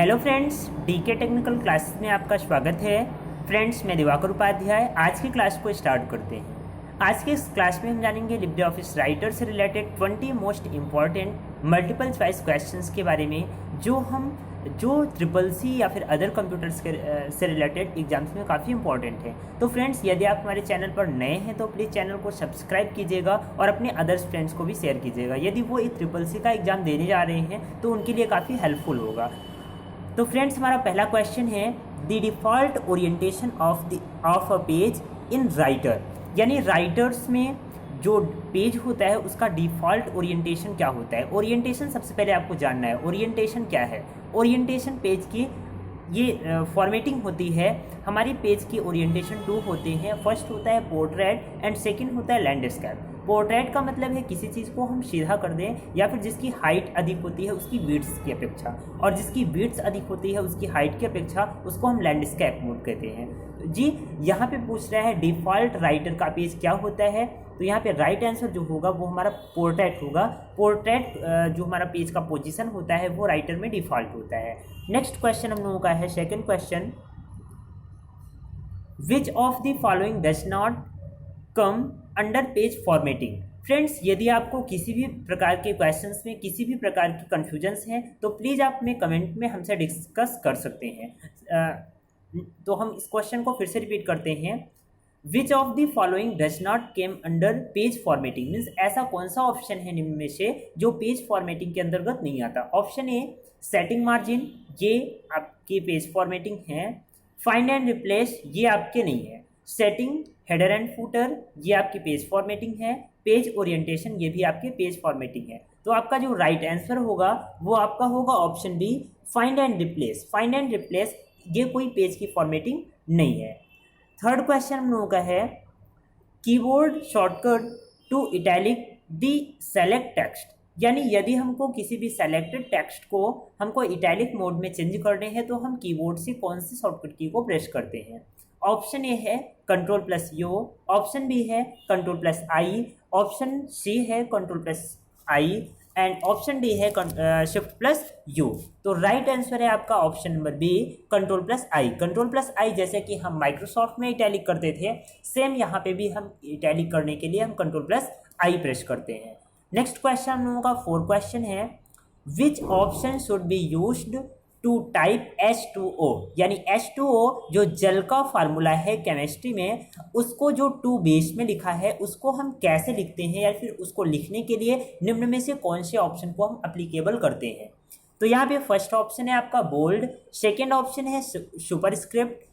Hello friends, DK technical classes में आपका स्वागत है। फ्रेंड्स, मैं दिवाकर उपाध्याय आज की क्लास को स्टार्ट करते हैं। आज के इस क्लास में हम जानेंगे लिब्रे ऑफिस राइटर से related 20 most important multiple choice questions के बारे में जो ट्रिपल सी या फिर अदर कंप्यूटर्स के से रिलेटेड एग्जाम्स में काफ़ी इंपॉर्टेंट है। तो फ्रेंड्स, यदि आप हमारे चैनल पर नए हैं तो प्लीज़ चैनल को सब्सक्राइब कीजिएगा और अपने अदर्स फ्रेंड्स को भी शेयर कीजिएगा। यदि वो एक ट्रिपल सी का एग्ज़ाम देने जा रहे हैं तो उनके लिए काफ़ी हेल्पफुल होगा। तो फ्रेंड्स, हमारा पहला क्वेश्चन है the default orientation of a page in writer, यानी राइटर्स में जो पेज होता है उसका डिफ़ॉल्ट ओरिएंटेशन क्या होता है। ओरिएंटेशन सबसे पहले आपको जानना है, ओरिएंटेशन क्या है। ओरिएंटेशन पेज की ये फॉर्मेटिंग होती है। हमारी पेज की ओरिएंटेशन 2 होते हैं। फर्स्ट होता है पोर्ट्रेट एंड सेकंड होता है लैंडस्केप। पोर्ट्रेट का मतलब है किसी चीज़ को हम सीधा कर दें या फिर जिसकी हाइट अधिक होती है उसकी विड्थ की अपेक्षा, और जिसकी विड्थ अधिक होती है उसकी हाइट की अपेक्षा, उसको हम लैंडस्केप मोड कहते हैं। जी, यहाँ पे पूछ रहा है डिफ़ॉल्ट राइटर का पेज क्या होता है, तो यहाँ पे राइट आंसर जो होगा वो हमारा पोर्ट्रेट होगा। पोर्ट्रेट जो हमारा पेज का पोजीशन होता है वो राइटर में डिफ़ॉल्ट होता है। नेक्स्ट क्वेश्चन हम लोगों का है second question, which of the following does not come under page formatting. Friends, यदि आपको किसी भी प्रकार के क्वेश्चंस में किसी भी प्रकार की कन्फ्यूजन्स हैं तो प्लीज़ आप में कमेंट में हमसे डिस्कस कर सकते हैं। तो हम इस क्वेश्चन को फिर से रिपीट करते हैं, which of the following does not came under page formatting, means ऐसा कौन सा ऑप्शन है निम्न में से जो पेज फॉर्मेटिंग के अंतर्गत नहीं आता। ऑप्शन ए सेटिंग मार्जिन, ये आपकी पेज फॉर्मेटिंग है। फाइंड एंड रिप्लेस, ये आपके नहीं है। सेटिंग हेडर एंड फूटर, ये आपकी पेज फॉर्मेटिंग है। पेज ओरिएंटेशन, ये भी आपके पेज फॉर्मेटिंग है। तो आपका जो राइट आंसर होगा वो आपका होगा option B, find and replace. Find and replace ये कोई पेज की फॉर्मेटिंग नहीं है। थर्ड क्वेश्चन हम लोगों का है keyboard shortcut to italic the select text, यानी यदि हमको किसी भी सेलेक्टेड टेक्स्ट को हमको इटैलिक मोड में चेंज करने हैं तो हम कीबोर्ड से कौन सी शॉर्टकट की को प्रेस करते हैं। ऑप्शन ए है control plus U, option B है control plus I, option C है control plus I and option D है शिफ्ट प्लस यू। तो राइट आंसर है आपका option number B, control plus I. Control plus I जैसे कि हम माइक्रोसॉफ्ट में इटैलिक करते थे, सेम यहाँ पे भी हम इटैलिक करने के लिए हम कंट्रोल प्लस आई प्रेस करते हैं। नेक्स्ट क्वेश्चन हम लोगों का फोर्थ क्वेश्चन है, which option should be used to type H2O, यानी H2O जो जल का फार्मूला है केमिस्ट्री में, उसको जो 2 बेस में लिखा है उसको हम कैसे लिखते हैं, या फिर उसको लिखने के लिए निम्न में से कौन से ऑप्शन को हम अप्लीकेबल करते हैं। तो यहाँ पे फर्स्ट ऑप्शन है आपका बोल्ड, सेकेंड ऑप्शन है सुपरस्क्रिप्ट,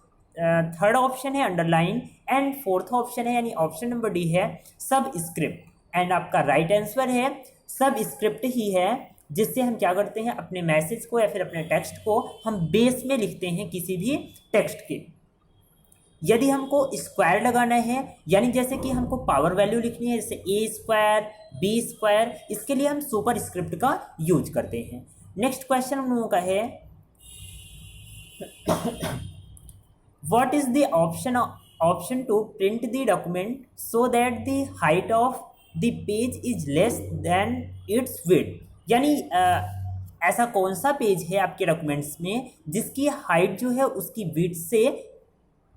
थर्ड ऑप्शन है अंडरलाइन एंड फोर्थ ऑप्शन है यानी ऑप्शन नंबर डी है सब स्क्रिप्ट। एंड आपका राइट आंसर है सब स्क्रिप्ट ही है, जिससे हम क्या करते हैं अपने मैसेज को या फिर अपने टेक्स्ट को हम बेस में लिखते हैं किसी भी टेक्स्ट के। यदि हमको स्क्वायर लगाना है, यानी जैसे कि हमको पावर वैल्यू लिखनी है जैसे ए स्क्वायर बी स्क्वायर, इसके लिए हम सुपर स्क्रिप्ट का यूज करते हैं। नेक्स्ट क्वेश्चन हम लोगों का है what is the option to print the document so that the height of the page is less than its width, यानी ऐसा कौन सा पेज है आपके डॉक्यूमेंट्स में जिसकी हाइट जो है उसकी विड्थ से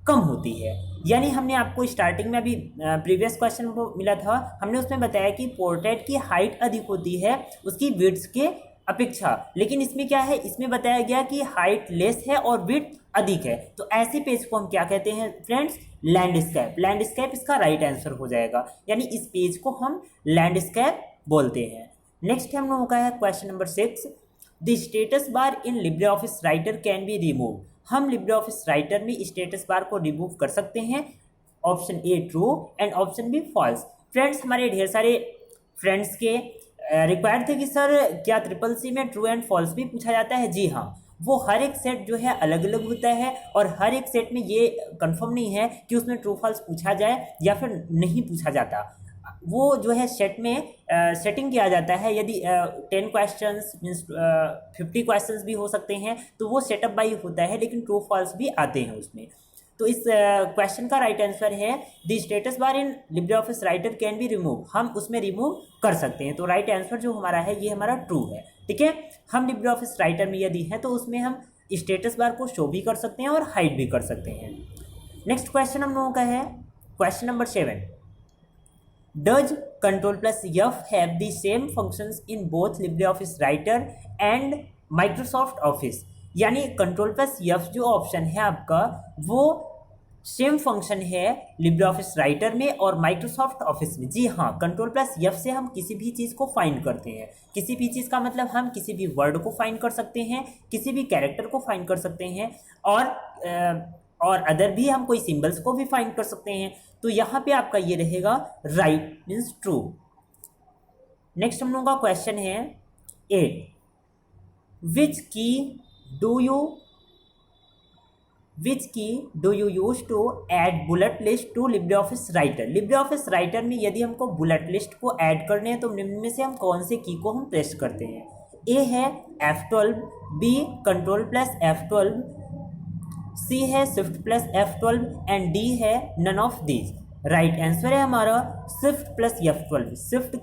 कम होती है। यानी हमने आपको स्टार्टिंग में अभी प्रीवियस क्वेश्चन को मिला था, हमने उसमें बताया कि पोर्ट्रेट की हाइट अधिक होती है उसकी विड्थ के अपेक्षा, लेकिन इसमें क्या है, इसमें बताया गया कि हाइट लेस है और विड्थ अधिक है। तो ऐसे पेज को हम क्या कहते हैं फ्रेंड्स, लैंडस्केप। लैंडस्केप इसका राइट आंसर हो जाएगा, यानी इस पेज को हम लैंडस्केप बोलते हैं। नेक्स्ट हम लोगों का है question number 6, the status bar in Libre office Writer can be remove. हम लिब्रे ऑफिस राइटर में स्टेटस बार को रिमूव कर सकते हैं। Option A true and option B false. Friends, हमारे ढेर सारे फ्रेंड्स के रिक्वायर्ड थे कि सर क्या ट्रिपल सी में ट्रू एंड फॉल्स भी पूछा जाता है। जी हाँ, वो हर एक सेट जो है अलग अलग होता है और हर एक सेट में ये कंफर्म नहीं है कि उसमें ट्रू फॉल्स पूछा जाए या फिर नहीं पूछा जाता। वो जो है सेट में सेटिंग किया जाता है। यदि 10 क्वेश्चंस मीन्स 50 क्वेश्चंस भी हो सकते हैं तो वो सेटअप बाई होता है, लेकिन ट्रू फॉल्स भी आते हैं उसमें। तो इस क्वेश्चन का राइट आंसर है the status bar in Libre office Writer can be remove, हम उसमें रिमूव कर सकते हैं। तो राइट आंसर जो हमारा है ये हमारा ट्रू है। ठीक है, हम लिब्रे ऑफिस राइटर में यदि है तो उसमें हम स्टेटस बार को शो भी कर सकते हैं और हाइड भी कर सकते हैं। नेक्स्ट क्वेश्चन हम लोगों का है question number 7। Does Ctrl+F have the same functions in both Libre office writer and Microsoft office? यानी Ctrl+F जो ऑप्शन है आपका वो सेम फंक्शन है लिब्रे ऑफिस राइटर में और माइक्रोसॉफ्ट ऑफिस में। जी हाँ, Ctrl+F से हम किसी भी चीज़ को फाइंड करते हैं। किसी भी चीज़ का मतलब हम किसी भी वर्ड को फाइंड कर सकते हैं, किसी भी कैरेक्टर को फाइंड कर सकते हैं और अदर भी हम कोई सिंबल्स को भी फाइंड कर सकते हैं। तो यहाँ पे आपका ये रहेगा राइट मीन्स ट्रू। नेक्स्ट हम लोगों का क्वेश्चन है 8। Which key do you use to add bullet list to Libre office Writer? Libre office Writer में यदि हमको बुलेट लिस्ट को ऐड करने हैं तो निम्न में से हम कौन से की को हम प्रेस करते हैं? ए है F12, बी Ctrl+F12, सी है Shift+F12 एंड डी है none of these. Right answer है हमारा Shift+F12। शिफ्ट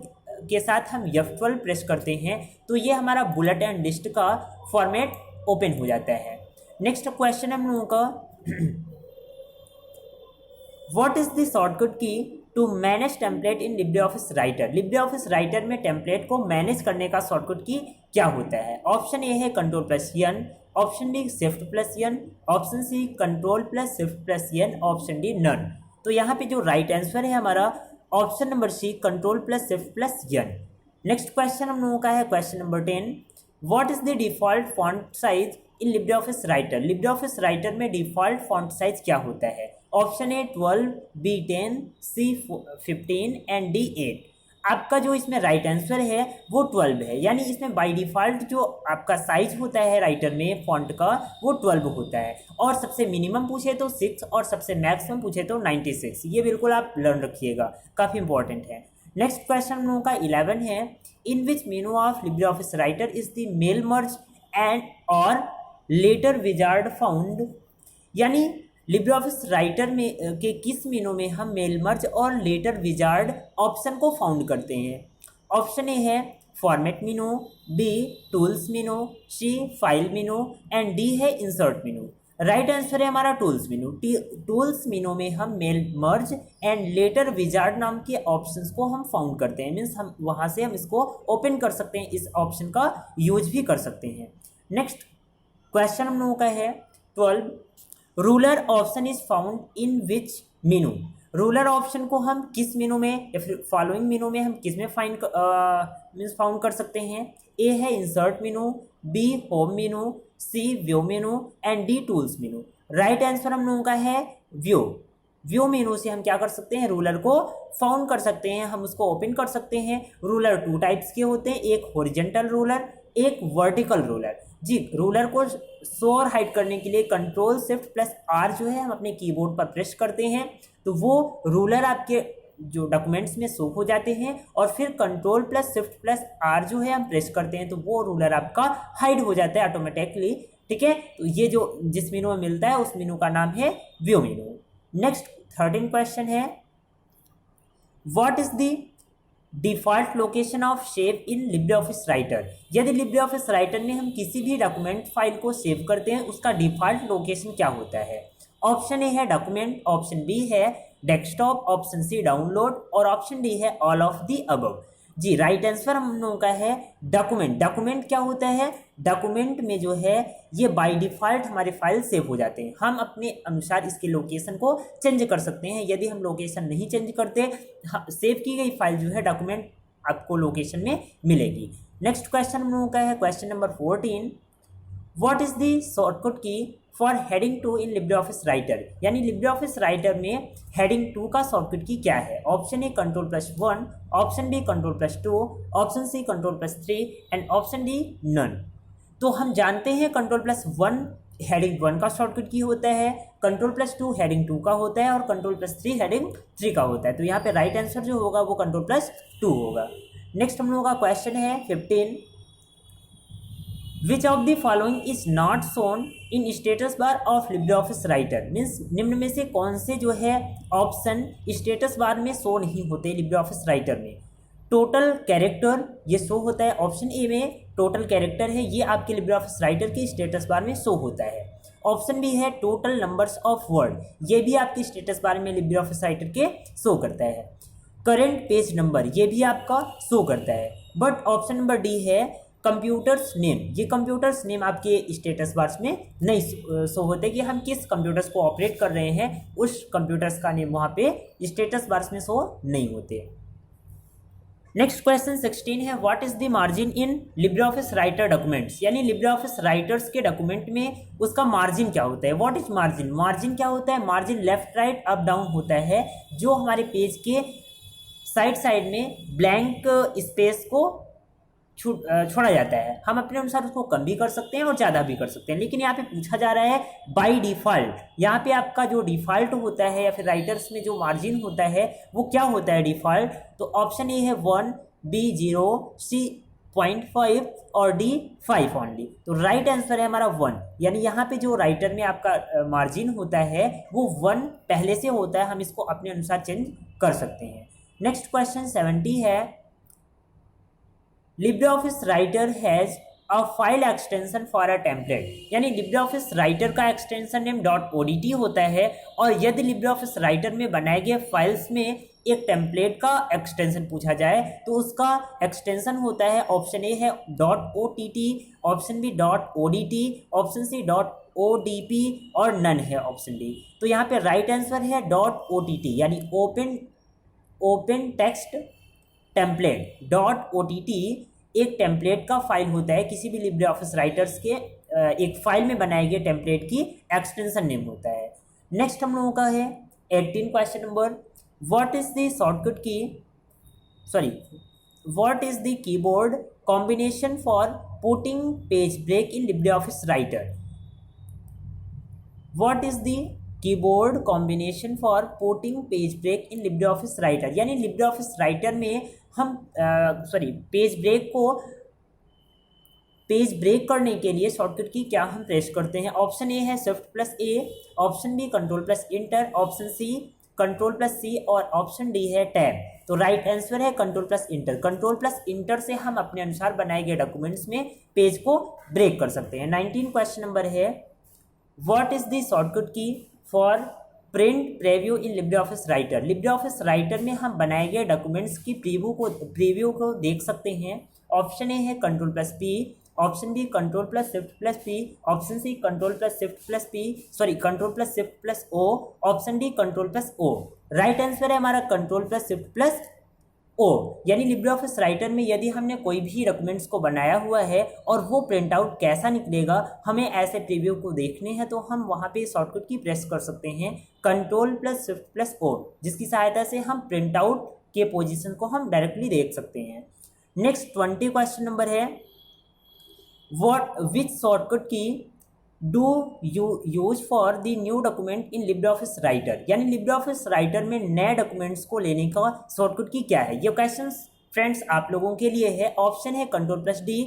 के साथ हम F12 प्रेस करते हैं तो ये हमारा बुलेट एंड लिस्ट का फॉर्मेट ओपन हो जाता है। नेक्स्ट क्वेश्चन हम लोगों का what is the shortcut key to manage template in Libre office Writer? Libre office Writer में टेम्पलेट को मैनेज करने का शॉर्टकट की क्या होता है? ऑप्शन ए है Ctrl+N, option B Shift+N, option C Ctrl+Shift+N, option D none. तो यहाँ पे जो राइट आंसर है हमारा option number C Ctrl+Shift+N। Next question हम लोगों का है question number 10। What is the default font size in Libre office Writer? Libre office Writer में डिफॉल्ट फॉन्ट साइज क्या होता है? Option A 12, B 10, C 15 and D 8। आपका जो इसमें राइट आंसर है वो 12 है, यानी इसमें बाय डिफ़ॉल्ट जो आपका साइज होता है राइटर में फॉन्ट का वो 12 होता है। और सबसे मिनिमम पूछे तो 6 और सबसे मैक्सिमम पूछे तो 96। ये बिल्कुल आप लर्न रखिएगा, काफ़ी इंपॉर्टेंट है। नेक्स्ट क्वेश्चन हम लोगों का 11 है। In which menu of Libre office Writer is the mail merge and और लेटर विजार्ड फाउंड? यानी लिब्रे ऑफिस राइटर में के किस मेनू में हम मेल मर्ज और लेटर विजार्ड ऑप्शन को फाउंड करते हैं? ऑप्शन ए है format menu, B tools menu, C file menu and D है इंसर्ट मेनू। राइट आंसर है हमारा टूल्स मेनू। टूल्स मेनू में हम mail merge and letter wizard नाम के ऑप्शंस को हम फाउंड करते हैं, मीन्स हम वहाँ से हम इसको ओपन कर सकते हैं, इस ऑप्शन का यूज भी कर सकते हैं। नेक्स्ट क्वेश्चन हम लोगों का है 12। Ruler option is found in which menu? Ruler option को हम किस मेनू में या फिर फॉलोइंग मेनू में हम किस में फाउंड कर सकते हैं? ए है insert menu, B home menu, C view menu and D tools menu. Right answer हम लोगों का है व्यू मेनू से हम क्या कर सकते हैं? रूलर को फाउंड कर सकते हैं, हम उसको ओपन कर सकते हैं। रूलर 2 टाइप्स के होते हैं, एक हॉरिजॉन्टल रूलर, एक वर्टिकल रूलर। जी, रूलर को शो और हाइड करने के लिए Ctrl+Shift+R जो है हम अपने कीबोर्ड पर प्रेस करते हैं तो वो रूलर आपके जो डॉक्यूमेंट्स में शो हो जाते हैं, और फिर Ctrl+Shift+R जो है हम प्रेस करते हैं तो वो रूलर आपका हाइड हो जाता है ऑटोमेटिकली। ठीक है, तो ये जो जिस मेनू में मिलता है उस मेनू का नाम है व्यू मेनू। नेक्स्ट 13 क्वेश्चन है। What is the default location of save in Libre office writer? यदि लिब्रे ऑफिस राइटर में हम किसी भी डॉक्यूमेंट फाइल को सेव करते हैं उसका डिफ़ॉल्ट लोकेशन क्या होता है? ऑप्शन ए है डॉक्यूमेंट, ऑप्शन बी है डेस्कटॉप, ऑप्शन सी डाउनलोड और ऑप्शन डी है ऑल ऑफ दी अबव। जी, राइट आंसर हम लोगों का है डॉक्यूमेंट। डॉक्यूमेंट क्या होता है? डॉक्यूमेंट में जो है ये बाय डिफ़ॉल्ट हमारे फाइल सेव हो जाते हैं, हम अपने अनुसार इसके लोकेशन को चेंज कर सकते हैं। यदि हम लोकेशन नहीं चेंज करते, सेव की गई फाइल जो है डॉक्यूमेंट आपको लोकेशन में मिलेगी। नेक्स्ट क्वेश्चन हम लोगों का है question number 14। What is the shortcut key for heading 2 in Libre office Writer? यानी लिब्रे ऑफिस राइटर में हेडिंग 2 का शॉर्टकट की क्या है? Option A Ctrl+1, option B Ctrl+2, option C Ctrl+3 and option D none. तो हम जानते हैं Ctrl+1 heading 1 का शॉर्टकट की होता है, Ctrl+2 हेडिंग 2 का होता है और Ctrl+3 हेडिंग 3 का होता है। तो यहाँ पे राइट आंसर जो होगा वो Ctrl+2 होगा। नेक्स्ट हम लोगों का क्वेश्चन है 15। Which of the following is not shown in status bar of Libre office writer? Means निम्न में से कौन से जो है ऑप्शन स्टेटस बार में शो नहीं होते लिब्रे ऑफिस राइटर में? टोटल कैरेक्टर ये शो होता है। ऑप्शन ए में टोटल कैरेक्टर है, ये आपके लिब्रे ऑफिस राइटर के स्टेटस बार में शो होता है। ऑप्शन बी है टोटल नंबर्स ऑफ वर्ड, ये भी आपके स्टेटस बार में लिब्रे ऑफिस राइटर के शो करता है। करंट पेज नंबर ये भी आपका शो करता है। बट ऑप्शन नंबर डी है कंप्यूटर्स नेम, ये कंप्यूटर्स नेम आपके स्टेटस बार्स में नहीं शो होते कि हम किस कंप्यूटर्स को ऑपरेट कर रहे हैं, उस कंप्यूटर्स का नेम वहाँ पे स्टेटस बार्स में शो नहीं होते। नेक्स्ट क्वेश्चन 16 है what is the margin in Libre office writer documents, यानी लिब्रे ऑफिस राइटर्स के डॉक्यूमेंट में उसका मार्जिन क्या होता है। व्हाट इज मार्जिन, मार्जिन क्या होता है, margin left right up down होता है, जो हमारे पेज के साइड में ब्लैंक स्पेस को छोड़ा जाता है। हम अपने अनुसार उसको कम भी कर सकते हैं और ज़्यादा भी कर सकते हैं, लेकिन यहाँ पे पूछा जा रहा है बाय डिफ़ॉल्ट, यहाँ पे आपका जो डिफ़ॉल्ट होता है या फिर राइटर्स में जो मार्जिन होता है वो क्या होता है डिफ़ॉल्ट। तो ऑप्शन ए है 1, बी 0, सी 0.5 और डी 5 ओनली। तो राइट आंसर है हमारा 1, यानी यहाँ पे जो राइटर में आपका मार्जिन होता है वो 1 पहले से होता है, हम इसको अपने अनुसार चेंज कर सकते हैं। नेक्स्ट क्वेश्चन 70 है LibreOffice writer has a file extension for a template, यानी LibreOffice राइटर का एक्सटेंशन नेम .odt होता है, और यदि LibreOffice राइटर में बनाए गए फाइल्स में एक टेम्पलेट का एक्सटेंशन पूछा जाए तो उसका एक्सटेंशन होता है, ऑप्शन ए है .ott, option B .odt, option C .odp और नन है ऑप्शन डी। तो यहाँ पे राइट आंसर है .ott, यानी ओपन टेक्स्ट टेम्पलेट। .ott एक टेम्पलेट का फाइल होता है, किसी भी लिब्रे ऑफिस राइटर्स के एक फाइल में बनाए गए टेम्पलेट की एक्सटेंशन नेम होता है। नेक्स्ट हम लोगों का है 18 question number what is the shortcut key what is the keyboard combination for putting page break in Libre office Writer. What is the keyboard combination for putting page break in Libre office Writer, यानी Libre office Writer में हम page break करने के लिए shortcut key क्या हम press करते हैं। ऑप्शन ए है Shift+A, option B Ctrl+Enter, option C Ctrl+C और ऑप्शन डी है टैब। तो राइट आंसर है Ctrl+Enter। Ctrl+Enter से हम अपने अनुसार बनाए गए डॉक्यूमेंट्स में पेज को ब्रेक कर सकते हैं। 19 क्वेश्चन नंबर है what is the shortcut key for print preview in Libre office Writer. Libre office Writer में हम बनाए गए डॉक्यूमेंट्स की प्रीव्यू को देख सकते हैं। ऑप्शन ए है Ctrl+P, option B Ctrl+Shift+P, option C Ctrl+Shift+O, option D Ctrl+O। Right answer है हमारा Ctrl+Shift+O, यानी लिब्रे ऑफिस राइटर में यदि हमने कोई भी डॉक्यूमेंट्स को बनाया हुआ है और वो प्रिंट आउट कैसा निकलेगा, हमें ऐसे प्रीव्यू को देखने हैं तो हम वहाँ पे शॉर्टकट की प्रेस कर सकते हैं Ctrl+Shift+O, जिसकी सहायता से हम प्रिंट आउट के पोजीशन को हम डायरेक्टली देख सकते हैं। नेक्स्ट 20 क्वेश्चन नंबर है विच शॉर्टकट की do you use for the new document in Libre office Writer, यानी लिब्रे ऑफिस राइटर में नए डॉक्यूमेंट्स को लेने का शॉर्टकट की क्या है। ये क्वेश्चन फ्रेंड्स आप लोगों के लिए है। ऑप्शन है Ctrl+D,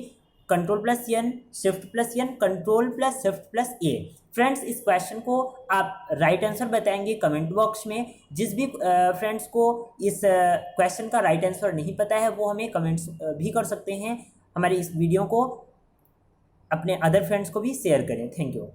Ctrl+N, Shift+N, Ctrl+Shift+A। Friends इस क्वेश्चन को आप राइट आंसर बताएंगे कमेंट बॉक्स में। जिस भी फ्रेंड्स को इस क्वेश्चन का राइट आंसर नहीं पता है वो हमें कमेंट्स भी कर सकते हैं। हमारी इस वीडियो को अपने अदर फ्रेंड्स को भी शेयर करें। Thank you.